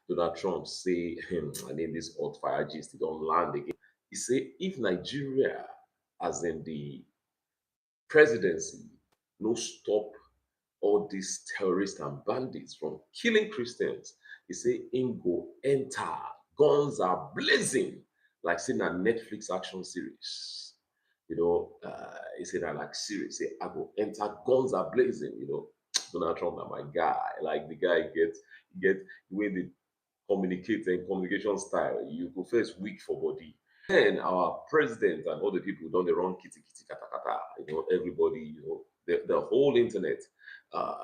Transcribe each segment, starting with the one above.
Donald Trump say, I name this hot fire gist, it don't land again. He say, if Nigeria, as in the presidency, no stop all these terrorists and bandits from killing Christians, he say, him go enter, guns are blazing, like saying a Netflix action series. He said that like series, say, I go enter, guns are blazing, Donald Trump, na my guy. Like the guy get the way they communicate and communication style. You go first weak for body. Then our president and all the people don't they run kitty kitty kata kata. Everybody, the whole internet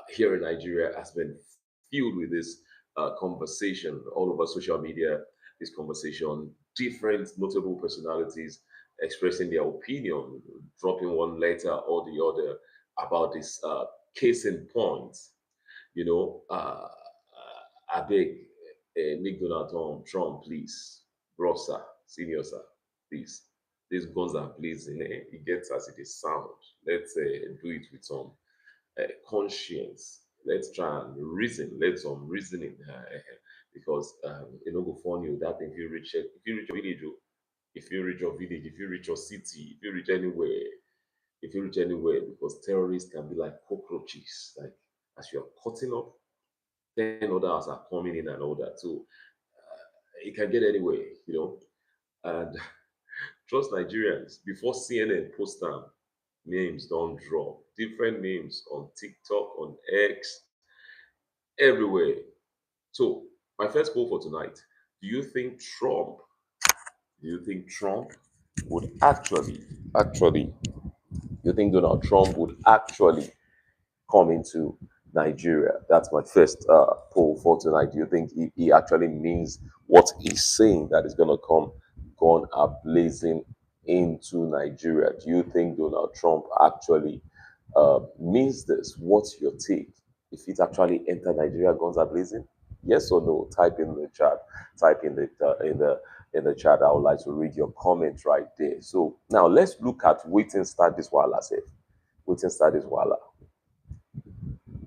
here in Nigeria has been filled with this conversation all over social media. This conversation, different notable personalities expressing their opinion, dropping one letter or the other about this case in point. I beg, make Donald Trump, please, bro, sir, senior sir, please. These guns are blazing. It gets as it is sound. Let's do it with some conscience. Let's try and reason. Let some reasoning, because go funny with that. If you reach a village, oh, if you reach your village, if you reach your city, if you reach anywhere, because terrorists can be like cockroaches. Like as you are cutting up, 10 others are coming in and all that. So it can get anywhere, And trust Nigerians. Before CNN post them, names don't drop. Different names on TikTok, on X, everywhere. So my first poll for tonight: Do you think Trump? Do you think Trump would actually? You think Donald Trump would actually come into Nigeria? That's my first poll for tonight. Do you think he actually means what he's saying, that is going to come gun are blazing into Nigeria? Do you think Donald Trump actually means this? What's your take? If it actually enter Nigeria, guns are blazing? Yes or no? Type in the chat. Type in the chat. I would like to read your comments right there. So now let's look at waiting start this while I say. Waiting start this while.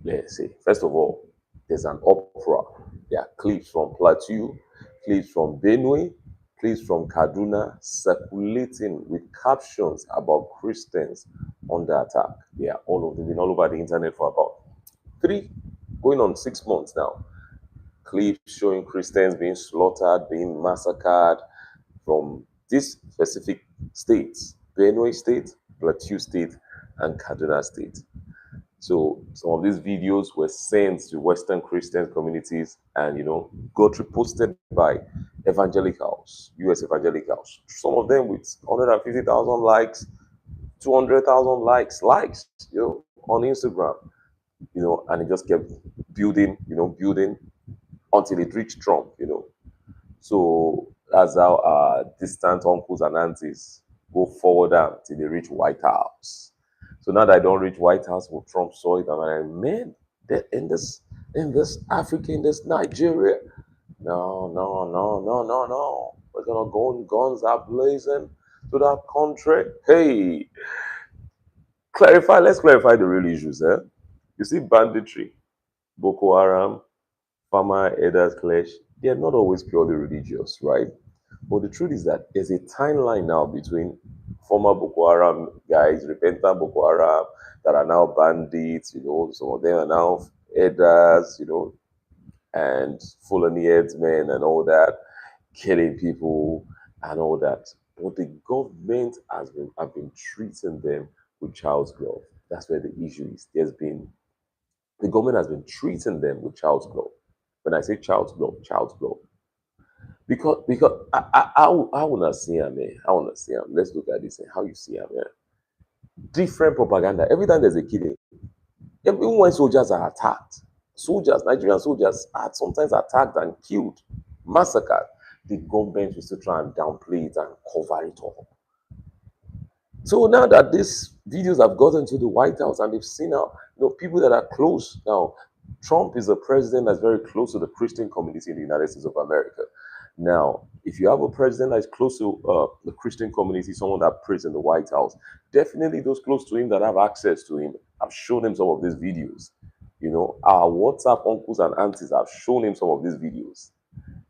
Let's see. First of all, there's an opera. There are clips from Plateau, clips from Benue, clips from Kaduna circulating with captions about Christians under attack. They are all of them been all over the internet for about 6 months now. Clips showing Christians being slaughtered, being massacred from these specific states: Benue State, Plateau State, and Kaduna State. So some of these videos were sent to Western Christian communities and got reposted by evangelicals, US evangelicals. Some of them with 150,000 likes, 200,000 likes, on Instagram, and it just kept building until it reached Trump. So that's how distant uncles and aunties go forward till they reach White House. So now that I don't reach White House, when Trump saw it, I'm like, man, that in this Africa, in this Nigeria, no. We're gonna go and guns are blazing to that country. Hey, let's clarify the real issues, eh? You see banditry, Boko Haram, farmer elders clash, they are not always purely religious, right? But the truth is that there's a timeline now between former Boko Haram guys, repentant Boko Haram, that are now bandits, some of them are now elders, and Fulani headsmen and all that, killing people and all that. But the government have been treating them with child's glove. That's where the issue is. The government has been treating them with child's glove. When I say child's glove. Because I wanna see him, man. I wanna see him. Let's look at this and how you see him, man. Different propaganda. Every time there's a killing, even when soldiers are attacked, Nigerian soldiers are sometimes attacked and killed, massacred. The government will still try and downplay it and cover it up. So now that these videos have gotten to the White House and they've seen how people that are close now, Trump is a president that's very close to the Christian community in the United States of America. Now, if you have a president that's close to the Christian community, someone that prays in the White House, definitely those close to him that have access to him, I've shown him some of these videos. Our WhatsApp uncles and aunties have shown him some of these videos.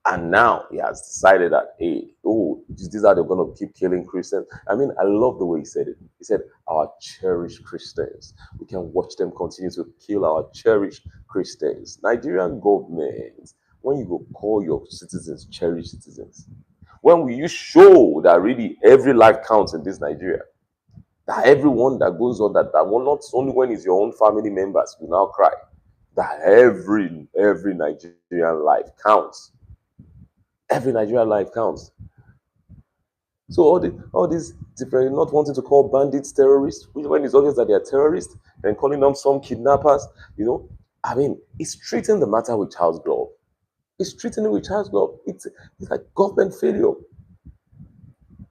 And now he has decided that, hey, oh, these are they're going to keep killing Christians. I mean, I love the way he said it. He said, our cherished Christians. We can watch them continue to kill our cherished Christians. Nigerian government, when you go call your citizens cherished citizens, when will you show that really every life counts in this Nigeria? That everyone that goes on that one, not only when it's your own family members, you now cry. That every Nigerian life counts. Every Nigerian life counts. So all these different, not wanting to call bandits terrorists, when it's obvious that they are terrorists, and calling them some kidnappers, I mean, it's treating the matter with child's glove. It's treating it with child's glove. It's like government failure.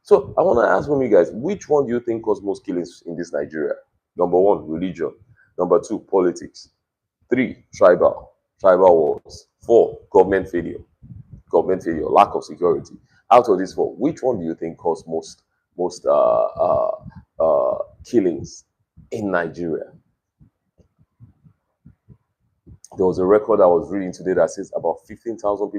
So I want to ask from you guys, which one do you think caused most killings in this Nigeria? Number one, religion. Number two, politics. Three, tribal wars. Four, government failure, lack of security. Out of these four, which one do you think caused most killings in Nigeria? There was a record I was reading today that says about 15,000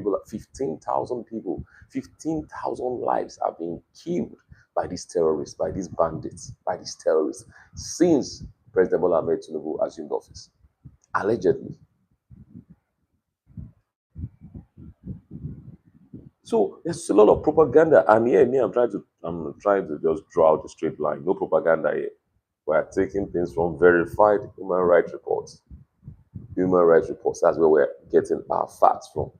lives are being killed by these terrorists, by these bandits, by these terrorists since President Bola Ahmed Tinubu assumed office. Allegedly. So there's a lot of propaganda, and here I'm trying to just draw out a straight line. No propaganda here. We're taking things from verified human rights reports. Human rights reports. That's where we're getting our facts from.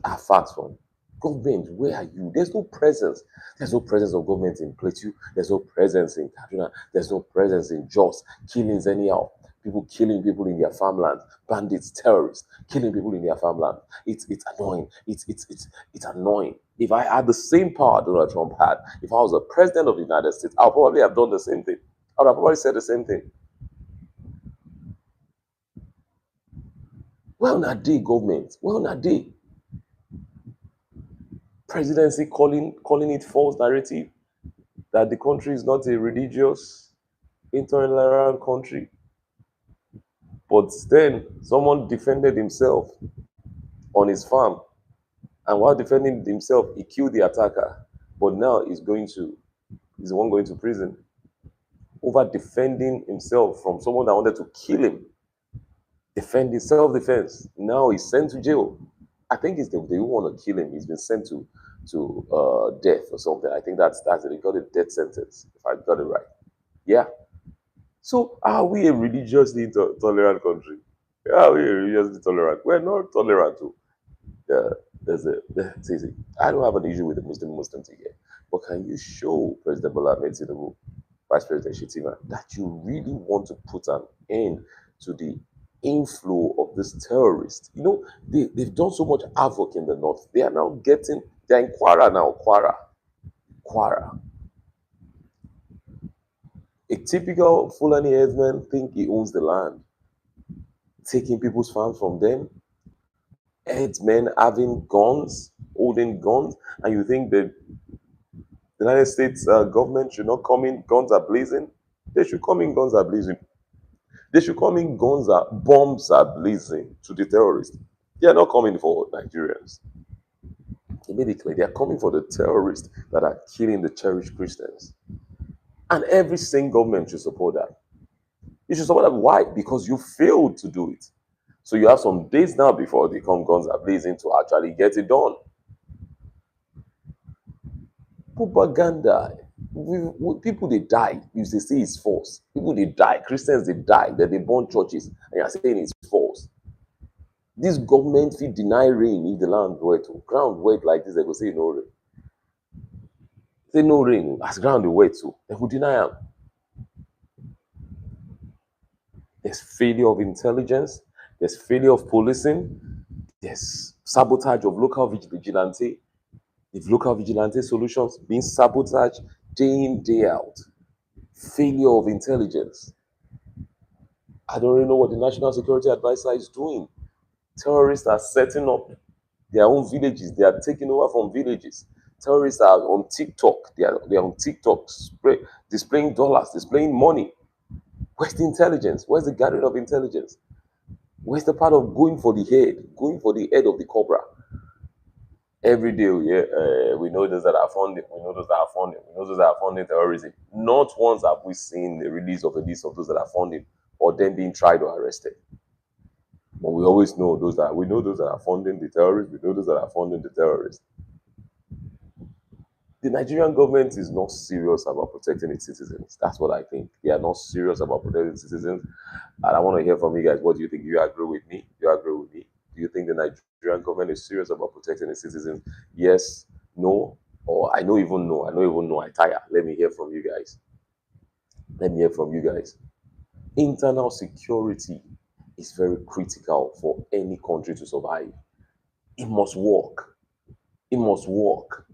Our facts from. Government, where are you? There's no presence. There's no presence of government in Plateau. There's no presence in Kaduna. There's no presence in Jos. Killings anyhow. People killing people in their farmland. Bandits, terrorists, killing people in their farmland. It's annoying. It's annoying. If I had the same power Donald Trump had, if I was the president of the United States, I'll probably have done the same thing. I would have probably said the same thing. Well, not day, government. Well, not day. Presidency calling it false narrative that the country is not a religious, intolerant country. But then someone defended himself on his farm, and while defending himself, he killed the attacker. But now he's the one going to prison over defending himself from someone that wanted to kill him. Defending self-defense. Now he's sent to jail. I think they want to kill him. He's been sent to death or something. I think that's it. He got a death sentence, if I got it right. Yeah. So are we a religiously tolerant country? Are we a religiously tolerant? We're not tolerant. I don't have an issue with the Muslim thing here, but can you show President Bola Ahmed Tinubu, Vice President Shetima, that you really want to put an end to the inflow of this terrorist? They've done so much havoc in the north. They are now they're in Kwara now. Kwara. A typical Fulani headsman think he owns the land, taking people's farms from them. Headsmen having guns, holding guns, and you think that the United States government should not come in guns are blazing? They should come in guns are blazing. They should come in bombs are blazing to the terrorists. They are not coming for Nigerians. He made it clear they are coming for the terrorists that are killing the cherished Christians. And every single government should support that. You should support that. Why? Because you failed to do it. So you have some days now before they come guns are blazing to actually get it done. Propaganda. People they die. You say it's false. People they die. Christians they die. That they burn churches, and you're saying it's false. This government will deny rain if the land wet, ground wet like this. They go say no rain. Say no rain as ground is wet too. They will deny them. There's failure of intelligence. There's failure of policing. There's sabotage of local vigilante. If local vigilante solutions being sabotaged day in, day out. Failure of intelligence. I don't really know what the National Security Advisor is doing. Terrorists are setting up their own villages. They are taking over from villages. Terrorists are on TikTok. They are on TikTok displaying dollars, displaying money. Where's the intelligence? Where's the gathering of intelligence? Where's the part of going for the head of the cobra? Every day, we know those that are funding, we know those that are funding, we know those that are funding terrorism. Not once have we seen the release of a list of those that are funding or them being tried or arrested. But we always know we know those that are funding the terrorists, we know those that are funding the terrorists. The Nigerian government is not serious about protecting its citizens. That's what I think. They are not serious about protecting citizens. And I want to hear from you guys. What do you think? Do you agree with me? Do you agree with me? Do you think the Nigerian government is serious about protecting its citizens? Yes, no, or I don't even know. I don't even know. I tire. Let me hear from you guys. Let me hear from you guys. Internal security is very critical for any country to survive. It must work. It must work.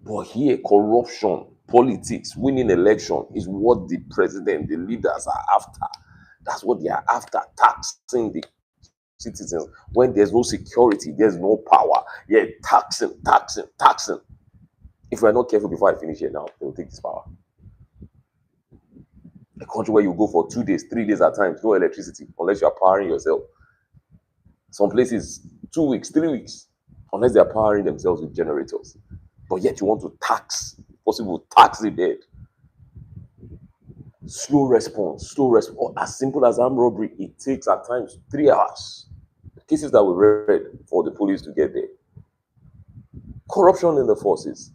But here, corruption, politics, winning election is what the president, the leaders are after. That's what they are after, taxing the citizens. When there's no security, there's no power. Yeah, taxing, taxing, taxing. If we're not careful before I finish here now, they'll take this power. A country where you go for 2 days, 3 days at times, no electricity, unless you are powering yourself. Some places, 2 weeks, 3 weeks, unless they are powering themselves with generators. But yet you want to tax, possible tax the dead. Slow response. As simple as armed robbery, it takes at times 3 hours. The cases that we read for the police to get there. Corruption in the forces.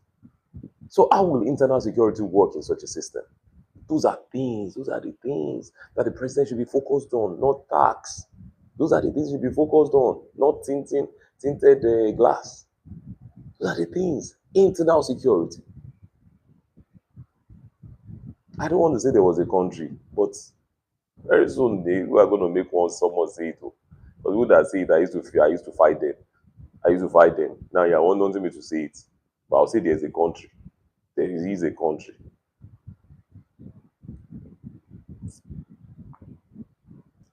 So how will internal security work in such a system? Those are the things that the president should be focused on, not tax. Those are the things he should be focused on, not tinted glass. Those are the things. Internal security. I don't want to say there was a country, but very soon we are going to make someone say it. But who that say it, I used to fear, I used to fight them. Now you are wanting me to say it. But I'll say there's a country. There is a country.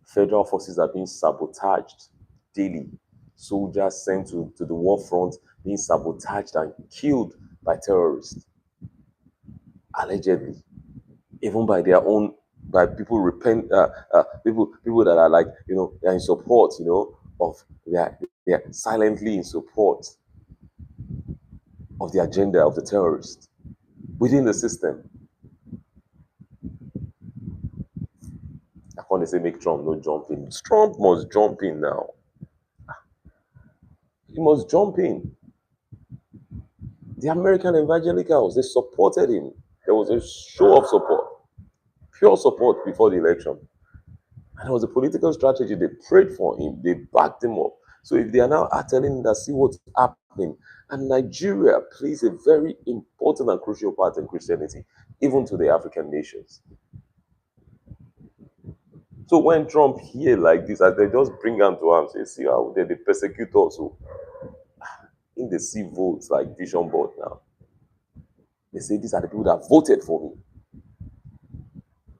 Federal forces are being sabotaged daily. Soldiers sent to the war front being sabotaged and killed by terrorists, allegedly, even by their own, by people people that are like, they're in support, of they're silently in support of the agenda of the terrorists within the system. I can't say make Trump no jump in. Trump must jump in now. He must jump in. The American evangelicals, they supported him. There was a show of support, pure support before the election. And it was a political strategy. They prayed for him, they backed him up. So if they are now telling him that see what's happening, and Nigeria plays a very important and crucial part in Christianity, even to the African nations. So when Trump hear like this, as they just bring him to arms, they see how they're the persecutors who in the see votes like Vision Board now. They say these are the people that voted for me.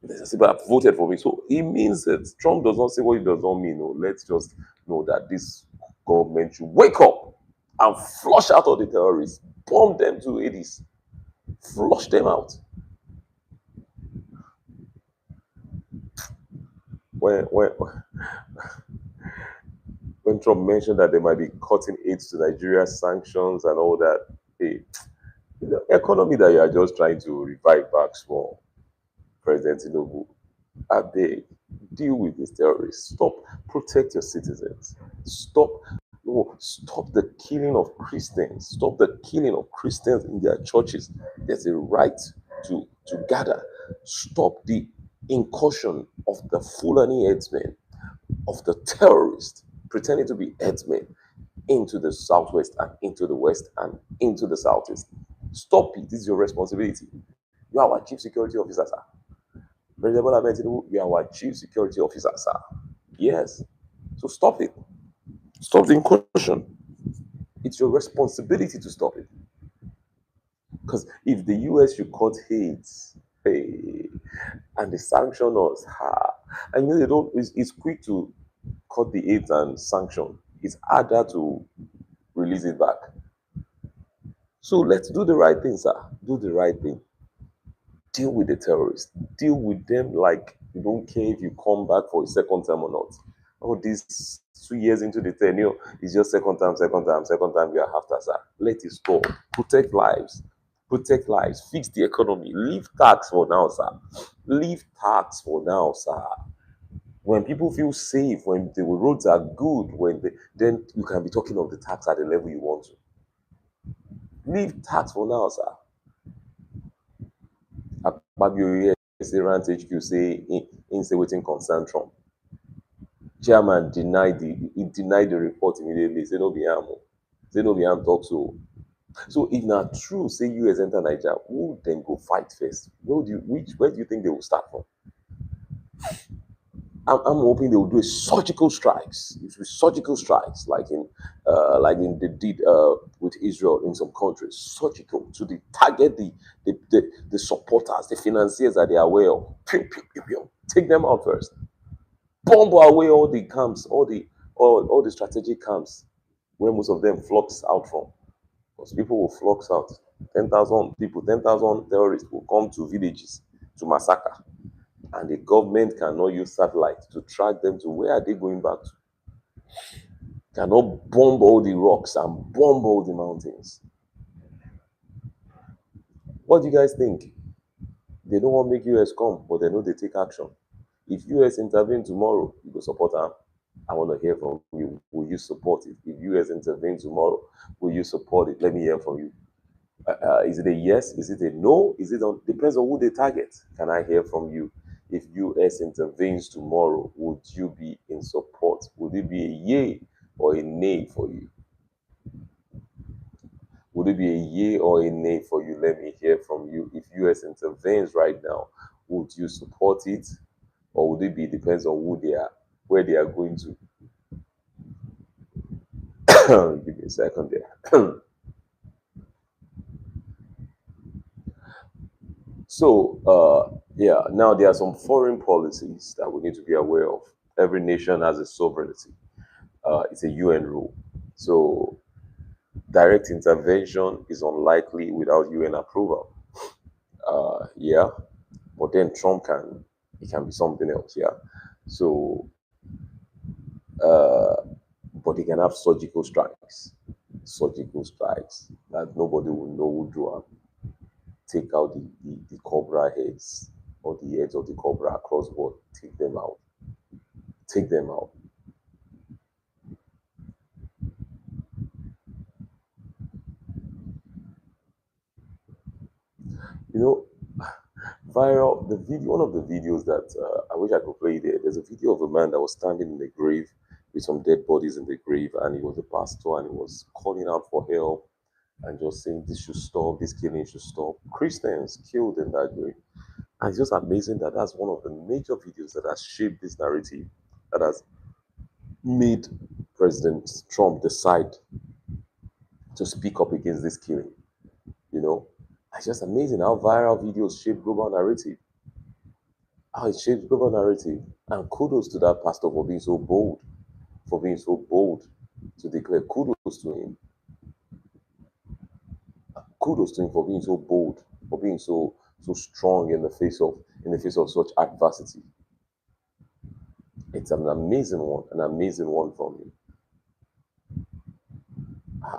These are the people that voted for me. So it means that Trump does not say what he does not mean. No, let's just know that this government should wake up and flush out all the terrorists, bomb them to Hades, flush them out. When Trump mentioned that they might be cutting aid to Nigeria sanctions and all that, hey, the economy that you are just trying to revive back small, President Tinubu, I beg, deal with these terrorists. Stop, protect your citizens. Stop the killing of Christians. Stop the killing of Christians in their churches. There's a right to gather. Stop the incursion of the Fulani headsmen, of the terrorists pretending to be headsmen into the southwest and into the west and into the southeast. Stop it. This is your responsibility. You are our chief security officer, sir. President Bola Ahmed Tinubu, you are our chief security officer, sir. Yes. So stop it. Stop the incursion. It's your responsibility to stop it. Because if the US should cut aids, hey, and they sanction us, and they don't. It's quick to cut the aids and sanction. It's harder to release it back. So let's do the right thing, sir. Do the right thing. Deal with the terrorists. Deal with them like you don't care if you come back for a second time or not. Oh, this 2 years into the tenure is just second time, second time you are after, sir. Let it stop. Protect lives. Protect lives. Fix the economy. Leave tax for now, sir. Leave tax for now, sir. When people feel safe, when the roads are good, then you can be talking of the tax at the level you want to. Leave tax for now, sir. Akpabio say rant HQ say in say wetin concern Trump. Chairman denied the report immediately. Say no be am. Say no be am talk so. So if not true, say US enter Nigeria, who then go fight first? Where do you think they will start from? I'm hoping they will do a surgical strikes. It will be surgical strikes, like in they did with Israel in some countries. Surgical to target the supporters, the financiers that they are aware of. Pew, pew, pew, pew. Take them out first. Bomb away all the camps, all the strategic camps where most of them flocks out from. Because people will flocks out. 10,000 people, 10,000 terrorists will come to villages to massacre. And the government cannot use satellite to track them to where are they going back to. Cannot bomb all the rocks and bomb all the mountains. What do you guys think? They don't want to make US come, but they know they take action. If US intervene tomorrow, you go support them. I want to hear from you. Will you support it? If US intervene tomorrow, will you support it? Let me hear from you. Is it a yes? Is it a no? Is it on? Depends on who they target. Can I hear from you? If US intervenes tomorrow, would you be in support? Would it be a yay or a nay for you? Would it be a yay or a nay for you? Let me hear from you. If US intervenes right now, would you support it? Or would it be depends on who they are, where they are going to? Give me a second there. So, yeah, now there are some foreign policies that we need to be aware of. Every nation has a sovereignty. It's a UN rule. So, direct intervention is unlikely without UN approval. Yeah, but then it can be something else. Yeah. So, uh, but they can have surgical strikes that nobody will know who drew up. Take out the cobra heads or the heads of the cobra across board. Take them out. Take them out. You know, viral the video. One of the videos that I wish I could play there. There's a video of a man that was standing in the grave with some dead bodies in the grave, and he was a pastor, and he was calling out for help and just saying this should stop, this killing should stop. Christians killed in that grave. And it's just amazing that that's one of the major videos that has shaped this narrative, that has made President Trump decide to speak up against this killing. You know, it's just amazing how viral videos shape global narrative, how it shapes global narrative. And kudos to that pastor for being so bold to declare. Kudos to him for being so bold, for being so strong in the face of such adversity. It's an amazing one from him.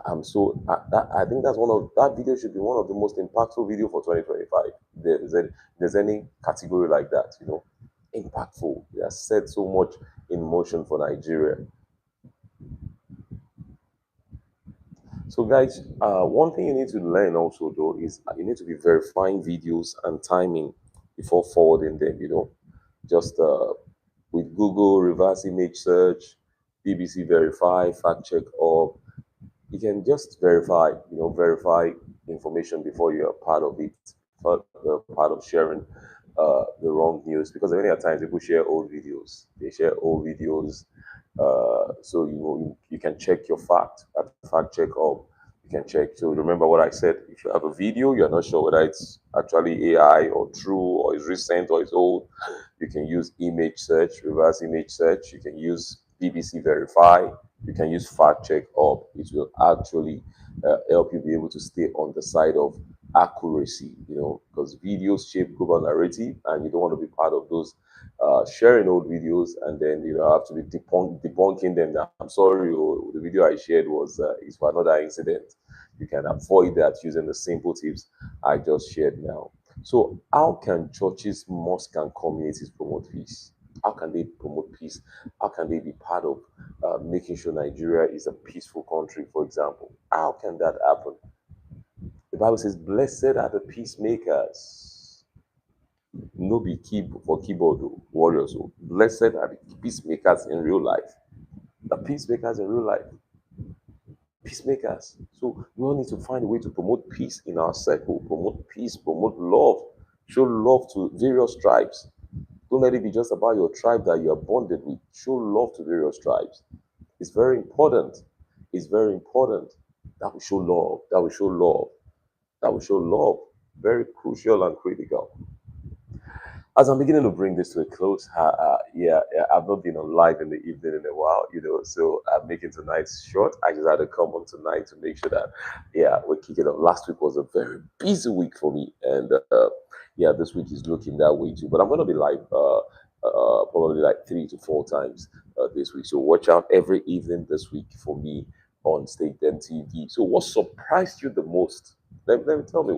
I'm so I think that's one of that video should be one of the most impactful video for 2025. There's any category like that, impactful. It has set so much in motion for Nigeria. So, guys, one thing you need to learn also though is you need to be verifying videos and timing before forwarding them. Just with Google reverse image search, BBC Verify, fact check up. You can just verify information before you're part of it, part of sharing the wrong news. Because many a times people share old videos. They share old videos, so you can check your fact check up. You can check. So remember what I said. If you have a video, you're not sure whether it's actually AI or true or it's recent or it's old, you can use image search, reverse image search. You can use BBC Verify. You can use fact check up. It will actually help you be able to stay on the side of accuracy, because videos shape global narrative and you don't want to be part of those sharing old videos, and then I have to be debunking them. That I'm sorry, oh, the video I shared was is for another incident. You can avoid that using the simple tips I just shared now. So, how can churches, mosques, and communities promote peace? How can they promote peace? How can they be part of making sure Nigeria is a peaceful country, for example? How can that happen? The Bible says, "Blessed are the peacemakers." No be for keyboard warriors. Blessed are the peacemakers in real life. The peacemakers in real life. Peacemakers. So we all need to find a way to promote peace in our circle, promote peace, promote love, show love to various tribes. Don't let it be just about your tribe that you are bonded with. Show love to various tribes. It's very important. It's very important that we show love, that we show love, that we show love. Very crucial and critical. As I'm beginning to bring this to a close, I've not been on live in the evening in a while, so I'm making tonight short. I just had to come on tonight to make sure that, we're kicking off. Last week was a very busy week for me, and this week is looking that way too. But I'm going to be live probably like 3 to 4 times this week. So watch out every evening this week for me on State Dem TV. So what surprised you the most? Let me tell me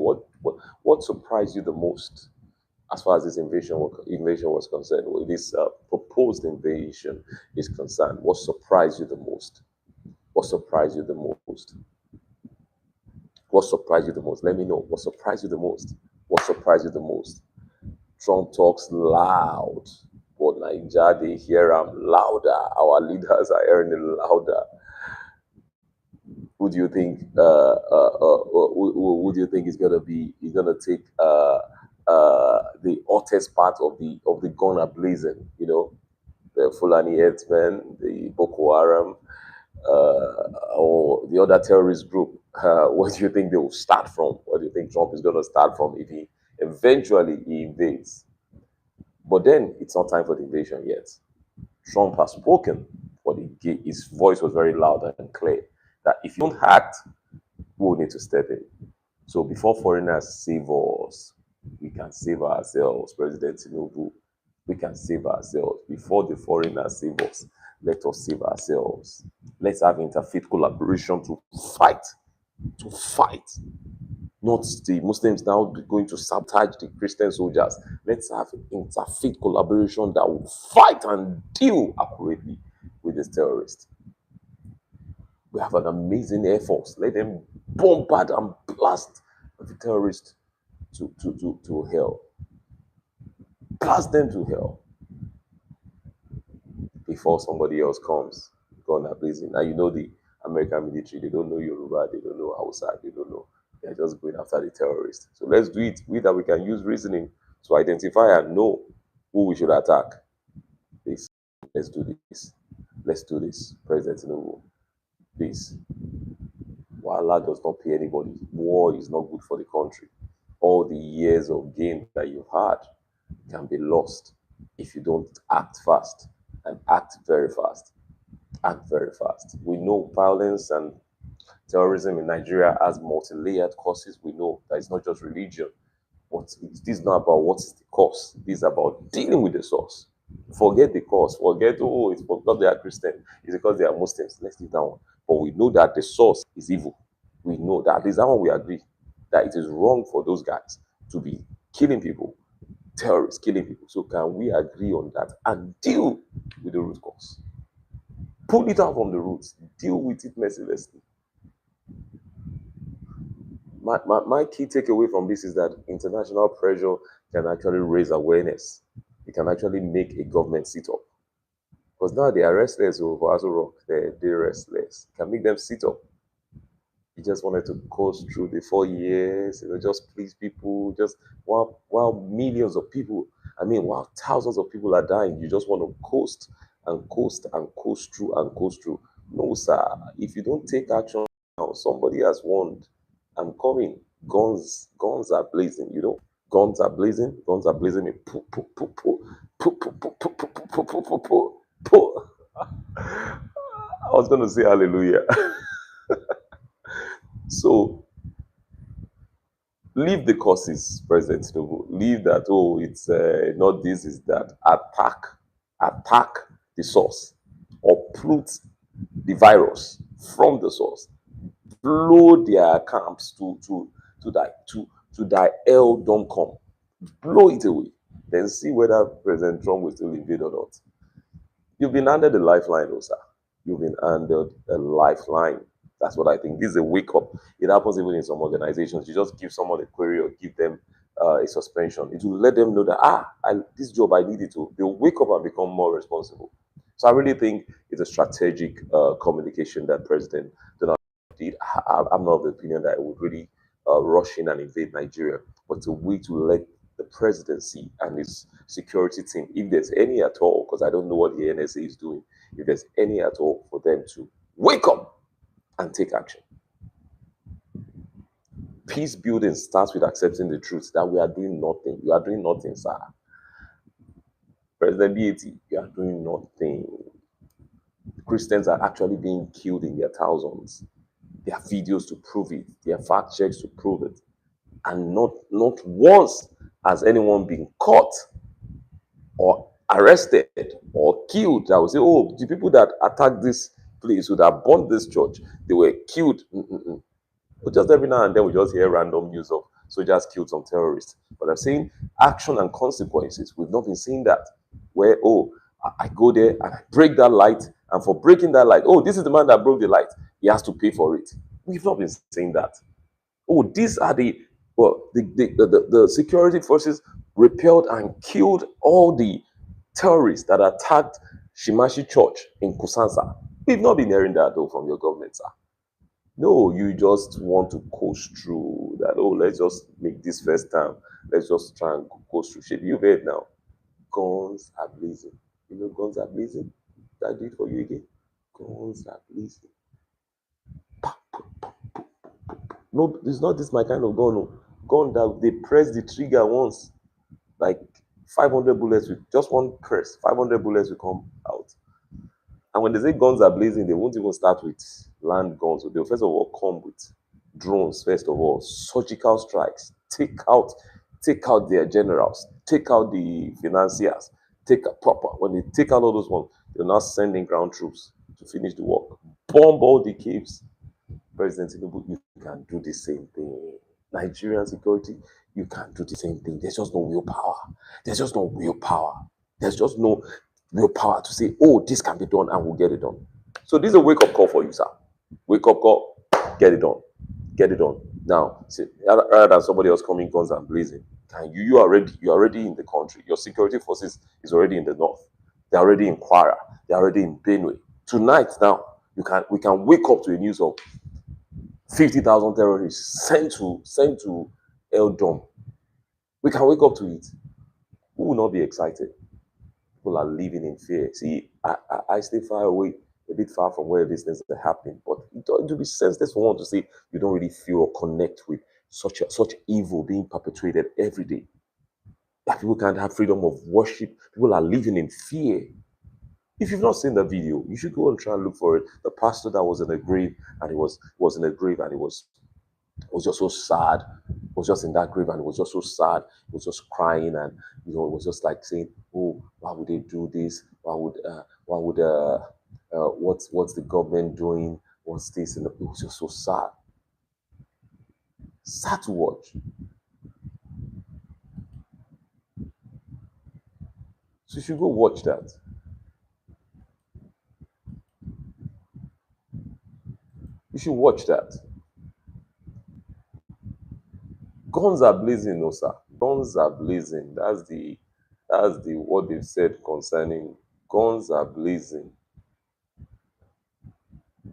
what surprised you the most as far as this invasion was concerned, or this proposed invasion is concerned. What surprised you the most? What surprised you the most? What surprised you the most? Let me know. What surprised you the most? What surprised you the most? Trump talks loud, but Nigeria, they hear him louder. Our leaders are hearing it louder. Who do you think? Who do you think is gonna be? Is gonna take the hottest part of the gun ablazing? The Fulani herdsmen, the Boko Haram, or the other terrorist group. Where do you think they will start from? Where do you think Trump is gonna start from if he eventually invades? But then it's not time for the invasion yet. Trump has spoken, but his voice was very loud and clear that if you don't act, we will need to step in. So before foreigners save us, we can save ourselves. President Tinubu, we can save ourselves. Before the foreigners save us, let us save ourselves. Let's have interfaith collaboration to fight. To fight. Not the Muslims now going to sabotage the Christian soldiers. Let's have interfaith collaboration that will fight and deal accurately with these terrorists. We have an amazing air force. Let them bombard and blast the terrorists to hell. Blast them to hell before somebody else comes. Gone blazing. Now the American military, they don't know Yoruba, they don't know Hausa, they don't know. They're just going after the terrorists. So let's do it. We can use reasoning to identify and know who we should attack. Please, let's do this. Let's do this, President Tinubu. Please. Allah does not pay anybody. War is not good for the country. All the years of gain that you've had can be lost if you don't act fast, and act very fast. Act very fast. We know violence and terrorism in Nigeria has multi-layered causes. We know that it's not just religion. But this is not about what's the cause. This is about dealing with the source. Forget the cause. Forget, it's because they are Christian. It's because they are Muslims. Let's leave that one. But we know that the source is evil. We know that. At least that one we agree. That it is wrong for those guys to be killing people, terrorists killing people. So can we agree on that and deal with the root cause? Pull it out from the roots. Deal with it mercilessly. My key takeaway from this is that international pressure can actually raise awareness. It can actually make a government sit up. Because now they are restless over Aso Rock. They're restless. It can make them sit up. He just wanted to coast through the 4 years, just please people. Just while millions of people, while thousands of people are dying, you just want to coast and coast and coast through and coast through. No, sir. If you don't take action now, somebody has warned. I'm coming. Guns are blazing. Guns are blazing. Guns are blazing. Me poo poo poo poo poo poo poo poo poo poo poo poo poo poo. I was gonna say hallelujah. So Leave the causes, President Tinubu. Leave that, oh, it's not this, is that. Attack the source. Uproot the virus from the source. Blow their camps to die hell don't come. Blow it away. Then see whether President Trump will still invade or not. You've been handed a lifeline, though, sir. You've been handed a lifeline. That's what I think. This is a wake up. It happens even in some organizations. You just give someone a query or give them a suspension. It will let them know that, this job I need it to. They'll wake up and become more responsible. So I really think it's a strategic communication that President Donald Trump did. I'm not of the opinion that it would really rush in and invade Nigeria, but it's a way to let the presidency and its security team, if there's any at all, because I don't know what the NSA is doing, if there's any at all, for them to wake up and take action. Peace building starts with accepting the truth that we are doing nothing. You are doing nothing, sir. President BAT, you are doing nothing. Christians are actually being killed in their thousands. There are videos to prove it. There are fact checks to prove it. And not once has anyone been caught or arrested or killed that will say, oh, the people that attacked this place, that burned this church, they were killed. But just every now and then we just hear random news of soldiers killed some terrorists. But I'm saying action and consequences. We've not been seeing that. Where, oh, I go there and I break that light, and for breaking that light, oh, this is the man that broke the light. He has to pay for it. We've not been saying that. Oh, these are the security forces repelled and killed all the terrorists that attacked Shimashi Church in Kusansa. We've not been hearing that though from your government, sir. No, you just want to coast through that. Oh, let's just make this first time. Let's just try and coast through. Shape you've heard now. Guns are blazing. You know, guns are blazing. That did for you again. Guns are blazing. No, it's not this my kind of gun. No. Gun that they press the trigger once, like 500 bullets with just one press, 500 bullets will come out. And when they say guns are blazing, they won't even start with land guns. They'll first of all come with drones, first of all, surgical strikes, take out their generals, take out the financiers, when they take out all those ones, they'll now send in ground troops to finish the work. Bomb all the caves. President Tinubu, you can do the same thing. Nigerian security, you can do the same thing. There's just no willpower. There's just no willpower. There's just no willpower to say, oh, this can be done and we'll get it done. So this is a wake-up call for you, sir. Wake-up call, get it done. Get it done. Now, see, rather than somebody else coming guns and blazing, you're already in the country. Your security forces is already in the north. They're already in Kwara. They're already in Benue. Tonight now, we can wake up to a news of 50,000 terrorists sent to El Dom. We can wake up to it. Who will not be excited? People are living in fear. See, I stay far away, a bit far from where these things are happening. But it will be senseless for one to say you don't really feel or connect with such evil being perpetrated every day. That people can't have freedom of worship. People are living in fear. If you've not seen the video, you should go and try and look for it. The pastor that was in a grave, and he was in a grave, and he was just so sad. He was just in that grave, and he was just so sad. He was just crying, and it was just like saying, "Oh, why would they do this? What's the government doing? What's this?" And it was just so sad. Sad to watch. So you should go watch that. You should watch that. Guns are blazing, no sir. Guns are blazing. That's the what they've said concerning guns are blazing.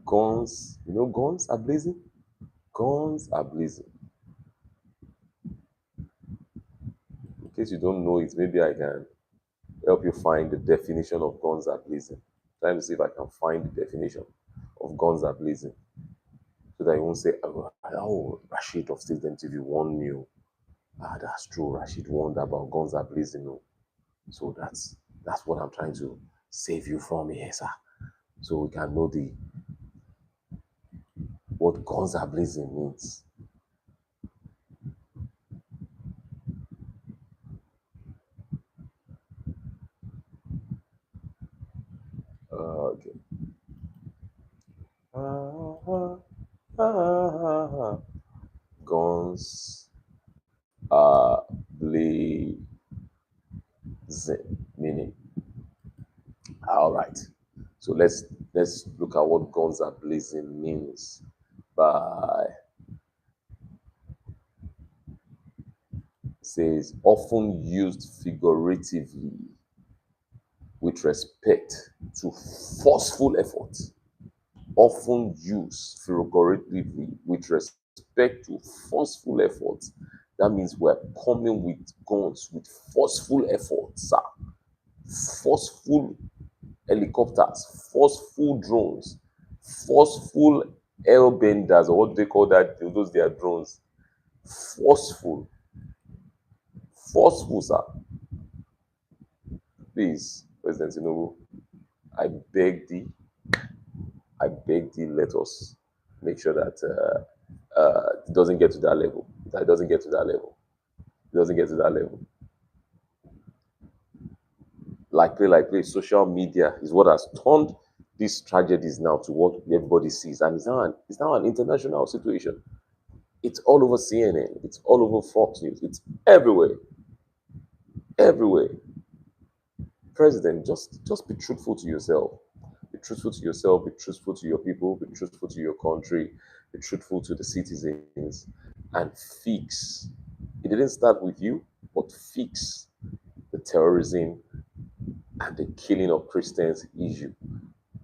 Guns, guns are blazing. Guns are blazing. In case you don't know it, maybe I can help you find the definition of guns are blazing. Trying to see if I can find the definition of guns are blazing, so that you won't say, "Oh, Rashid of State MTV warned me." That's true. Rashid warned about guns are blazing. No. So that's what I'm trying to save you from here, sir. So we can know what guns are blazing means. So let's look at what guns are blazing means by says often used figuratively with respect to forceful effort. Often used figuratively with respect to forceful effort. That means we're coming with guns with forceful efforts, sir. Forceful helicopters, forceful drones, forceful airbenders, or what they call that, those they are drones. Forceful, forceful, sir. Please, President Tinubu, I beg thee, let us make sure that it doesn't get to that level. That it doesn't get to that level. It doesn't get to that level. Like play, social media is what has turned these tragedies now to what everybody sees, and it's now an international situation. It's all over CNN. It's all over Fox News. It's everywhere, everywhere. President, just be truthful to yourself. Be truthful to yourself. Be truthful to your people. Be truthful to your country. Be truthful to the citizens, and fix. It didn't start with you, but fix the terrorism and the killing of Christians issue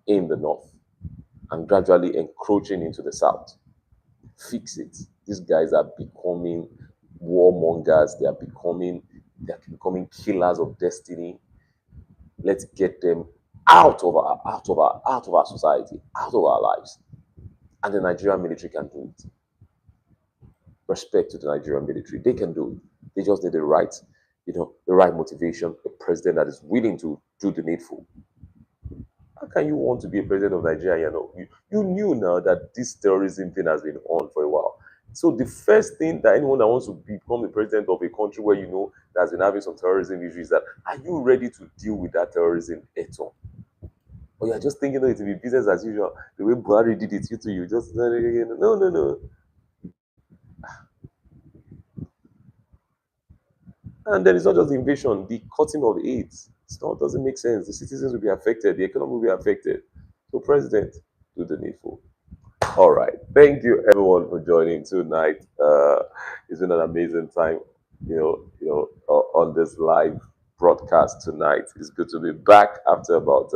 in the north and gradually encroaching into the south. Fix it. These guys are becoming warmongers. They are becoming killers of destiny. Let's get them out of our society, out of our lives. And the Nigerian military can do it. Respect to the Nigerian military. They can do it. They just need the right motivation, a president that is willing to do the needful. How can you want to be a president of Nigeria? You knew now that this terrorism thing has been on for a while. So the first thing that anyone that wants to become a president of a country where you know that's been having some terrorism issues is that, are you ready to deal with that terrorism at all? Or you're just thinking it will be business as usual. The way Buhari did it, you just no. And then it's not just the invasion, the cutting of aid. Doesn't make sense. The citizens will be affected, the economy will be affected. So, President, do the needful. All right. Thank you, everyone, for joining tonight. It's been an amazing time, on this live broadcast tonight. It's good to be back after about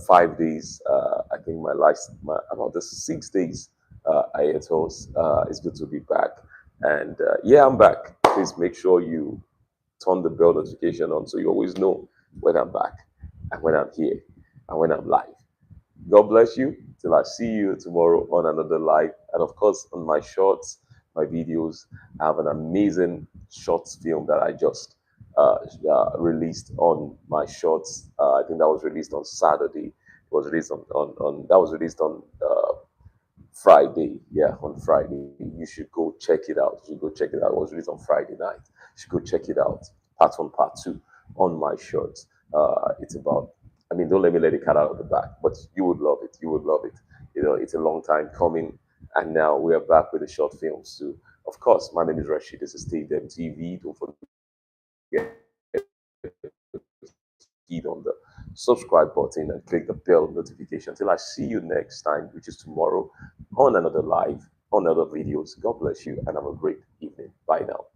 5 days. I think about the 6 days hiatus. It's good to be back, and yeah, I'm back. Please make sure you turn the bell notification on so you always know when I'm back and when I'm here and when I'm live. God bless you till I see you tomorrow on another live. And of course, on my shorts, my videos, I have an amazing shorts film that I just released on my shorts. I think that was released on Saturday. It was released on that was released on Friday. Yeah, on Friday. You should go check it out. You should go check it out. It was released on Friday night. You should go check it out. Part 1, Part 2 on my shorts. It's about, don't let me let the cat out of the bag, but you would love it. You would love it. It's a long time coming, and now we are back with the short films too. Of course, my name is Rashid. This is Stay Dem TV. Don't forget hit on the subscribe button and click the bell notification. Until I see you next time, which is tomorrow, on another live, on other videos. God bless you, and have a great evening. Bye now.